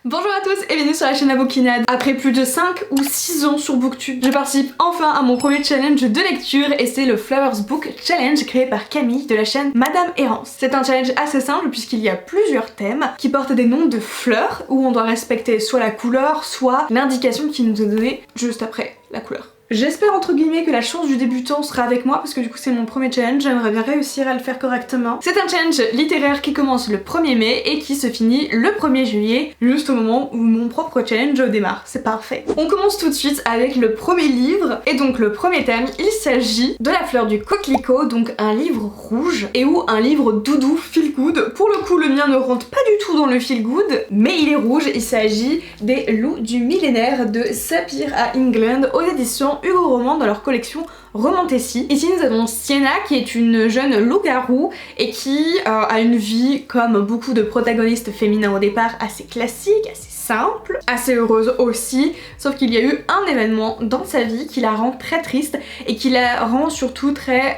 Bonjour à tous et bienvenue sur la chaîne Abokinade. Après plus de 5 ou 6 ans sur Booktube, je participe enfin à mon premier challenge de lecture et c'est le Flowers Book Challenge créé par Camille de la chaîne Madame Errance. C'est un challenge assez simple puisqu'il y a plusieurs thèmes qui portent des noms de fleurs où on doit respecter soit la couleur, soit l'indication qui nous est donnée juste après la couleur. J'espère entre guillemets que la chance du débutant sera avec moi parce que du coup c'est mon premier challenge, j'aimerais bien réussir à le faire correctement. C'est un challenge littéraire qui commence le 1er mai et qui se finit le 1er juillet, juste au moment où mon propre challenge démarre. C'est parfait. On commence tout de suite avec le premier livre et donc le premier thème, il s'agit de La fleur du coquelicot, donc un livre rouge et ou un livre doudou feel good. Pour le coup le mien ne rentre pas du tout dans le feel good, mais il est rouge, il s'agit des Loups du millénaire de Sapir à England aux éditions Hugo Roman dans leur collection Romantasy. Ici nous avons Sienna qui est une jeune loup-garou et qui a une vie comme beaucoup de protagonistes féminins au départ assez classique, assez simple, assez heureuse aussi, sauf qu'il y a eu un événement dans sa vie qui la rend très triste et qui la rend surtout très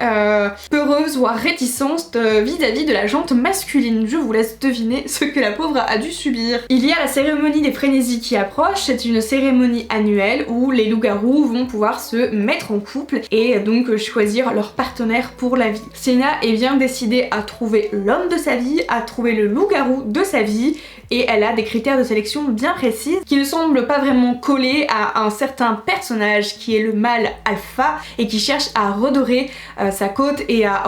peureuse voire réticente vis-à-vis de la jante masculine. Je vous laisse deviner ce que la pauvre a dû subir. Il y a la cérémonie des frénésies qui approche, c'est une cérémonie annuelle où les loups-garous vont pouvoir se mettre en couple et donc choisir leur partenaire pour la vie. Sienna est bien décidée à trouver l'homme de sa vie, à trouver le loup-garou de sa vie et elle a des critères de sélection bien précises qui ne semblent pas vraiment coller à un certain personnage qui est le mâle alpha et qui cherche à redorer sa côte et à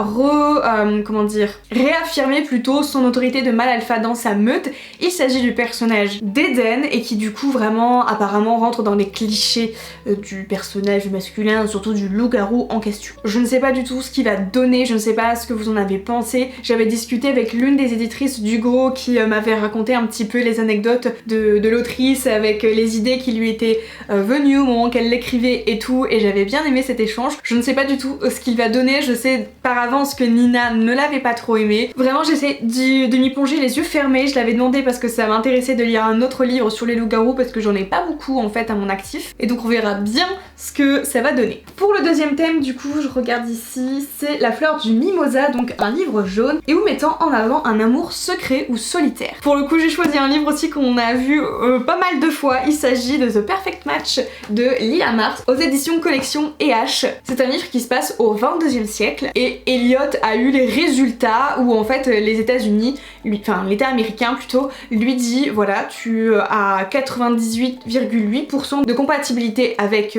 réaffirmer plutôt son autorité de mâle alpha dans sa meute. Il s'agit du personnage d'Eden et qui du coup vraiment apparemment rentre dans les clichés du personnage masculin, surtout du loup-garou en question. Je ne sais pas du tout ce qu'il va donner, je ne sais pas ce que vous en avez pensé. J'avais discuté avec l'une des éditrices d'Hugo qui m'avait raconté un petit peu les anecdotes de l'autrice avec les idées qui lui étaient venues au moment qu'elle l'écrivait et tout, et j'avais bien aimé cet échange. Je ne sais pas du tout ce qu'il va donner, je sais par avance que Nina ne l'avait pas trop aimé. Vraiment j'essaie de m'y plonger les yeux fermés, je l'avais demandé parce que ça m'intéressait de lire un autre livre sur les loups-garous parce que j'en ai pas beaucoup en fait à mon actif, et donc on verra bien ce que ça va donner. Pour le deuxième thème du coup, je regarde ici, c'est La fleur du mimosa, donc un livre jaune et où mettant en avant un amour secret ou solitaire. Pour le coup j'ai choisi un livre aussi qu'on a vu pas mal de fois, il s'agit de The Perfect Match de Lila Mars aux éditions Collection EH. C'est un livre qui se passe au 22e siècle et Elliot a eu les résultats où en fait les États-Unis, enfin l'État américain plutôt, lui dit voilà tu as 98,8% de compatibilité avec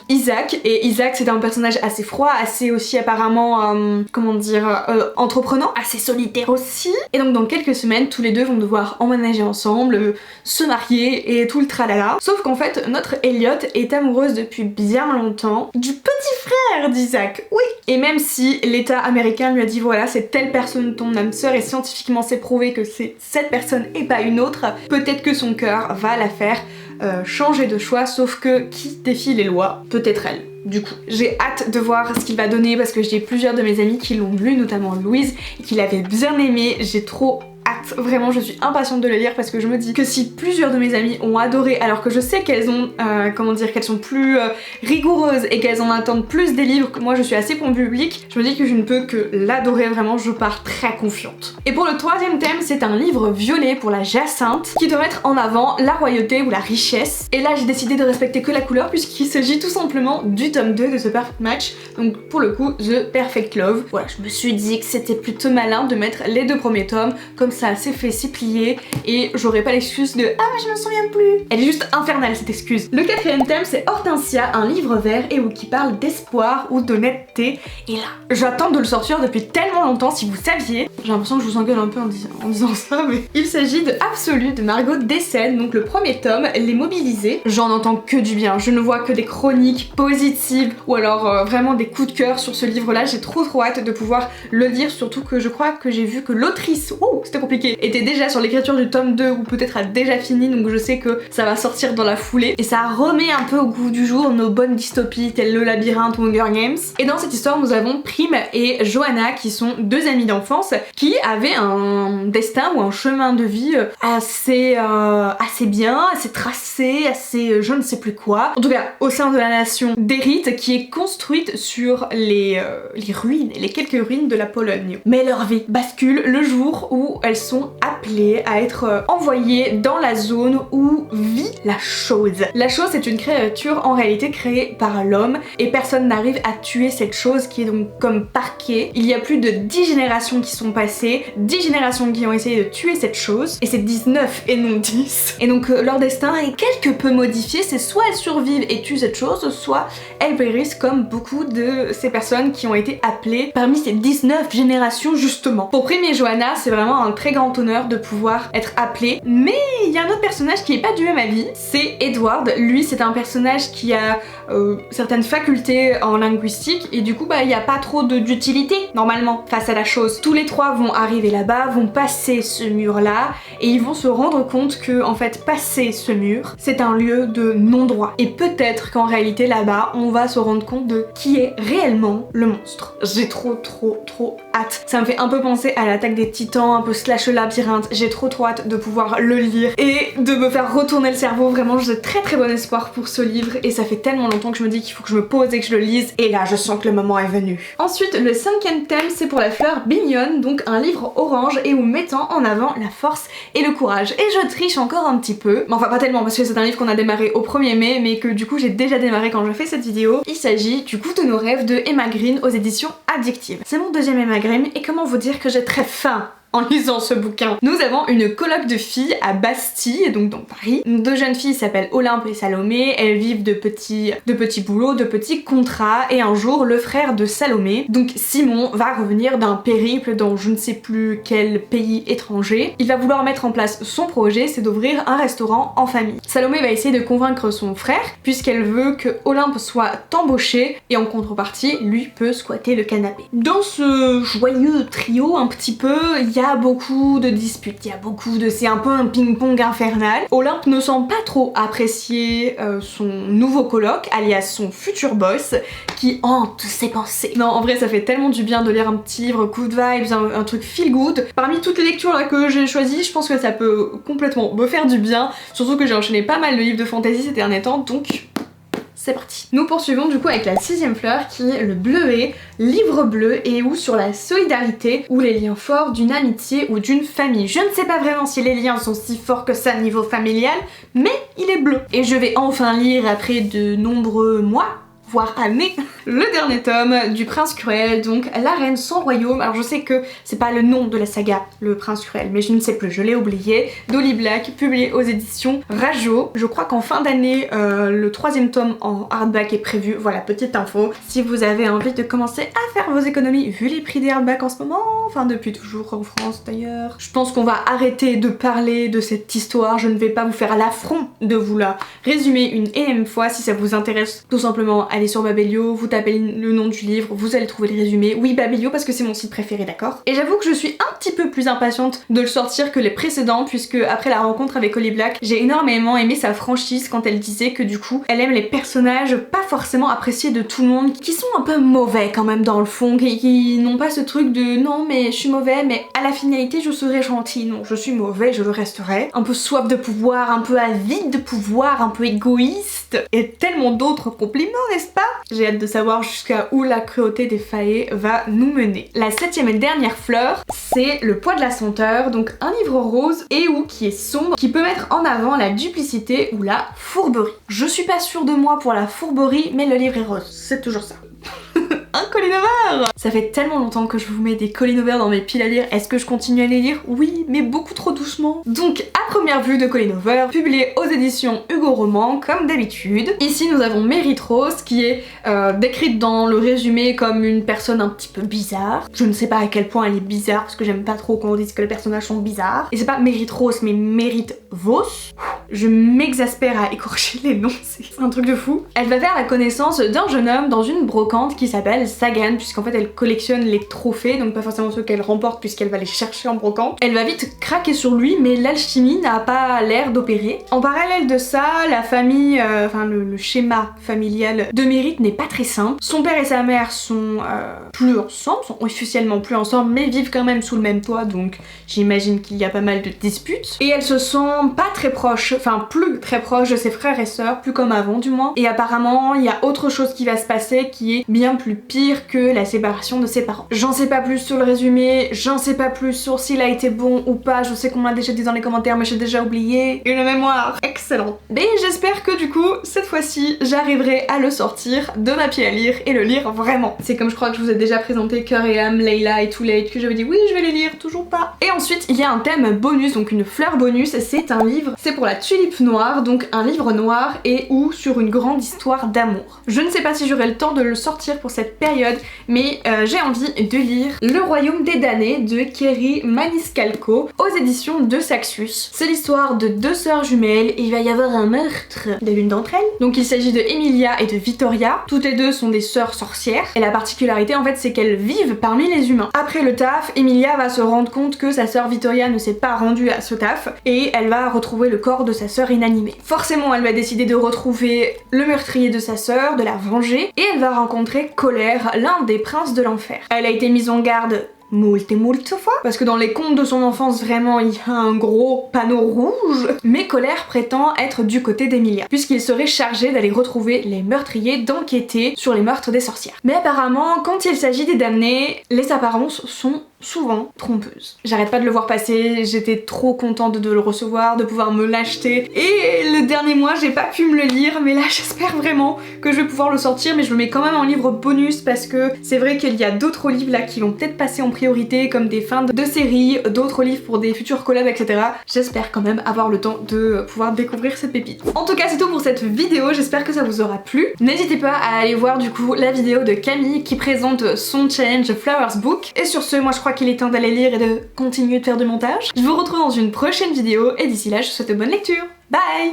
Isaac, et Isaac c'est un personnage assez froid, assez aussi apparemment entreprenant, assez solitaire aussi, et donc dans quelques semaines tous les deux vont devoir emménager ensemble, se marier et tout le tralala. Sauf qu'en fait notre Elliot est amoureuse depuis bien longtemps du petit frère d'Isaac, oui. Et même si l'État américain lui a dit voilà c'est telle personne ton âme sœur et scientifiquement c'est prouvé que c'est cette personne et pas une autre, peut-être que son cœur va la faire changer de choix, sauf que qui défie les lois? Peut-être elle. Du coup, j'ai hâte de voir ce qu'il va donner parce que j'ai plusieurs de mes amis qui l'ont lu, notamment Louise, et qui l'avaient bien aimé. J'ai trop hâte, vraiment je suis impatiente de le lire parce que je me dis que si plusieurs de mes amies ont adoré alors que je sais qu'elles ont, qu'elles sont plus rigoureuses et qu'elles en attendent plus des livres que moi je suis assez bon public, je me dis que je ne peux que l'adorer, vraiment je pars très confiante. Et pour le troisième thème, c'est un livre violet pour la Jacinthe qui doit mettre en avant la royauté ou la richesse, et là j'ai décidé de respecter que la couleur puisqu'il s'agit tout simplement du tome 2 de The Perfect Match, donc pour le coup The Perfect Love. Voilà, je me suis dit que c'était plutôt malin de mettre les deux premiers tomes, comme ça s'est fait s'est plié et j'aurais pas l'excuse de ah mais je me souviens plus. Elle est juste infernale cette excuse. Le quatrième thème c'est Hortensia, un livre vert et où qui parle d'espoir ou d'honnêteté, et là j'attends de le sortir depuis tellement longtemps, si vous saviez. J'ai l'impression que je vous engueule un peu en disant ça, mais il s'agit de Absolu de Margot Dessen, donc le premier tome, Les Mobilisés. J'en entends que du bien, je ne vois que des chroniques positives ou alors vraiment des coups de cœur sur ce livre là. J'ai trop hâte de pouvoir le lire, surtout que je crois que j'ai vu que l'autrice, c'était compliqué, était déjà sur l'écriture du tome 2 ou peut-être a déjà fini, donc je sais que ça va sortir dans la foulée et ça remet un peu au goût du jour nos bonnes dystopies telles Le Labyrinthe ou Hunger Games. Et dans cette histoire nous avons Prime et Johanna qui sont deux amies d'enfance qui avaient un destin ou un chemin de vie assez bien, assez tracé, assez je ne sais plus quoi. En tout cas au sein de la nation d'Érith qui est construite sur les ruines, les quelques ruines de la Pologne. Mais leur vie bascule le jour où elles elles sont appelées à être envoyées dans la zone où vit la chose. La chose est une créature en réalité créée par l'homme et personne n'arrive à tuer cette chose qui est donc comme parquée. Il y a plus de 10 générations qui sont passées, 10 générations qui ont essayé de tuer cette chose et c'est 19 et non 10. Et donc leur destin est quelque peu modifié, c'est soit elles survivent et tuent cette chose, soit elles périssent comme beaucoup de ces personnes qui ont été appelées parmi ces 19 générations justement. Pour Prime et Johanna, c'est vraiment un très grand honneur de pouvoir être appelée, mais il y a un autre personnage qui est pas du même avis, c'est Edward. Lui c'est un personnage qui a certaines facultés en linguistique et du coup il n'y a pas trop d'utilité normalement face à la chose. Tous les trois vont arriver là-bas, vont passer ce mur là et ils vont se rendre compte que en fait passer ce mur c'est un lieu de non-droit et peut-être qu'en réalité là-bas on va se rendre compte de qui est réellement le monstre. J'ai trop hâte. Ça me fait un peu penser à l'Attaque des Titans, un peu slash labyrinthe. J'ai trop hâte de pouvoir le lire et de me faire retourner le cerveau. Vraiment j'ai très bon espoir pour ce livre et ça fait tellement longtemps que je me dis qu'il faut que je me pose et que je le lise et là je sens que le moment est venu. Ensuite le 5e thème c'est pour la fleur Bignone, donc un livre orange et où mettant en avant la force et le courage. Et je triche encore un petit peu, mais enfin pas tellement parce que c'est un livre qu'on a démarré au 1er mai mais que du coup j'ai déjà démarré quand je fais cette vidéo. Il s'agit du coup de nos rêves de Emma Green aux éditions Addictive. C'est mon 2e Emma Green et comment vous dire que j'ai très faim en lisant ce bouquin. Nous avons une coloc de filles à Bastille, donc dans Paris. Deux jeunes filles s'appellent Olympe et Salomé, elles vivent de petits boulots, de petits contrats, et un jour le frère de Salomé, donc Simon, va revenir d'un périple dans je ne sais plus quel pays étranger. Il va vouloir mettre en place son projet, c'est d'ouvrir un restaurant en famille. Salomé va essayer de convaincre son frère, puisqu'elle veut que Olympe soit embauchée, et en contrepartie, lui peut squatter le canapé. Dans ce joyeux trio, un petit peu, il y a beaucoup de disputes, c'est un peu un ping-pong infernal. Olympe ne semble pas trop apprécier son nouveau coloc, alias son futur boss, qui hante ses pensées. Non, en vrai, ça fait tellement du bien de lire un petit livre good vibes, un truc feel good. Parmi toutes les lectures là que j'ai choisies, je pense que ça peut complètement me faire du bien, surtout que j'ai enchaîné pas mal de livres de fantasy ces derniers temps, donc c'est parti. Nous poursuivons du coup avec la 6e fleur qui est le bleuet, livre bleu et où sur la solidarité ou les liens forts d'une amitié ou d'une famille. Je ne sais pas vraiment si les liens sont si forts que ça niveau familial, mais il est bleu. Et je vais enfin lire après de nombreux mois, voire années, le dernier tome du Prince Cruel, donc La Reine sans Royaume. Alors je sais que c'est pas le nom de la saga, le Prince Cruel, mais je ne sais plus, je l'ai oublié. Dolly Black, publié aux éditions Rajo. Je crois qu'en fin d'année, le 3e tome en hardback est prévu. Voilà, petite info. Si vous avez envie de commencer à faire vos économies, vu les prix des hardbacks en ce moment, enfin depuis toujours en France d'ailleurs, je pense qu'on va arrêter de parler de cette histoire. Je ne vais pas vous faire l'affront de vous la résumer une énième fois. Si ça vous intéresse, tout simplement, allez sur Babelio, vous tapez le nom du livre, vous allez trouver le résumé. Oui, Babelio parce que c'est mon site préféré, d'accord? Et j'avoue que je suis un petit peu plus impatiente de le sortir que les précédents, puisque après la rencontre avec Holly Black, j'ai énormément aimé sa franchise quand elle disait que du coup, elle aime les personnages pas forcément appréciés de tout le monde, qui sont un peu mauvais quand même dans le fond, qui n'ont pas ce truc de non mais je suis mauvais, mais à la finalité je serai gentil. Non, je suis mauvais, je le resterai. Un peu soif de pouvoir, un peu avide de pouvoir, un peu égoïste, et tellement d'autres compliments, n'est-ce pas? J'ai hâte de savoir jusqu'à où la cruauté des Fae va nous mener. La 7e et dernière fleur, c'est Le poids de la senteur, donc un livre rose et ou qui est sombre, qui peut mettre en avant la duplicité ou la fourberie. Je suis pas sûre de moi pour la fourberie, mais le livre est rose, c'est toujours ça. Un Collinover! Ça fait tellement longtemps que je vous mets des Collinover dans mes piles à lire. Est-ce que je continue à les lire? Oui, mais beaucoup trop doucement. Donc, à première vue de Collinover, publié aux éditions Hugo Roman, comme d'habitude. Ici, nous avons Mérite Rose, qui est décrite dans le résumé comme une personne un petit peu bizarre. Je ne sais pas à quel point elle est bizarre, parce que j'aime pas trop quand on dit que les personnages sont bizarres. Et c'est pas Mérite Rose, mais Mérite Vos. Je m'exaspère à écorcher les noms, c'est un truc de fou. Elle va faire la connaissance d'un jeune homme dans une brocante qui s'appelle Sagan, puisqu'en fait elle collectionne les trophées, donc pas forcément ceux qu'elle remporte puisqu'elle va les chercher en brocante. Elle va vite craquer sur lui, mais l'alchimie n'a pas l'air d'opérer. En parallèle de ça, la famille, enfin le schéma familial de Mérite n'est pas très simple. Son père et sa mère sont plus ensemble, sont officiellement plus ensemble, mais vivent quand même sous le même toit, donc j'imagine qu'il y a pas mal de disputes. Et elle se sent pas très proche enfin plus très proche de ses frères et sœurs, plus comme avant du moins. Et apparemment il y a autre chose qui va se passer qui est bien plus pire que la séparation de ses parents. J'en sais pas plus sur le résumé, j'en sais pas plus sur s'il a été bon ou pas, je sais qu'on m'a déjà dit dans les commentaires mais j'ai déjà oublié. Une mémoire excellente. Mais j'espère que du coup, cette fois-ci, j'arriverai à le sortir de ma pile à lire et le lire vraiment. C'est comme je crois que je vous ai déjà présenté Cœur et âme, Layla et Too Late que j'avais dit oui je vais les lire, toujours pas. Et ensuite il y a un thème bonus, donc une fleur bonus, c'est un livre, c'est pour la tulipe noire, donc un livre noir et ou sur une grande histoire d'amour. Je ne sais pas si j'aurai le temps de le sortir pour cette période, mais j'ai envie de lire Le Royaume des damnés de Kerry Maniscalco aux éditions de Saxus. C'est l'histoire de deux sœurs jumelles et il va y avoir un meurtre de l'une d'entre elles. Donc il s'agit de Emilia et de Victoria. Toutes les deux sont des sœurs sorcières et la particularité en fait c'est qu'elles vivent parmi les humains. Après le taf, Emilia va se rendre compte que sa sœur Victoria ne s'est pas rendue à ce taf et elle va retrouver le corps de sa sœur inanimé. Forcément elle va décider de retrouver le meurtrier de sa sœur, de la venger, et elle va rencontrer Colère, l'un des princes de l'enfer. Elle a été mise en garde moult et moult fois, parce que dans les contes de son enfance vraiment il y a un gros panneau rouge, mais Colère prétend être du côté d'Emilia, puisqu'il serait chargé d'aller retrouver les meurtriers, d'enquêter sur les meurtres des sorcières. Mais apparemment quand il s'agit des damnés, les apparences sont souvent trompeuses. J'arrête pas de le voir passer, j'étais trop contente de le recevoir, de pouvoir me l'acheter, et le dernier mois j'ai pas pu me le lire, mais là j'espère vraiment que je vais pouvoir le sortir, mais je le mets quand même en livre bonus parce que c'est vrai qu'il y a d'autres livres là qui vont peut-être passer en priorité, comme des fins de séries, d'autres livres pour des futurs collabs, etc. J'espère quand même avoir le temps de pouvoir découvrir cette pépite. En tout cas c'est tout pour cette vidéo, j'espère que ça vous aura plu. N'hésitez pas à aller voir du coup la vidéo de Camille qui présente son challenge Flowers Book, et sur ce moi je crois qu'il est temps d'aller lire et de continuer de faire du montage. Je vous retrouve dans une prochaine vidéo et d'ici là je vous souhaite de bonne lecture. Bye!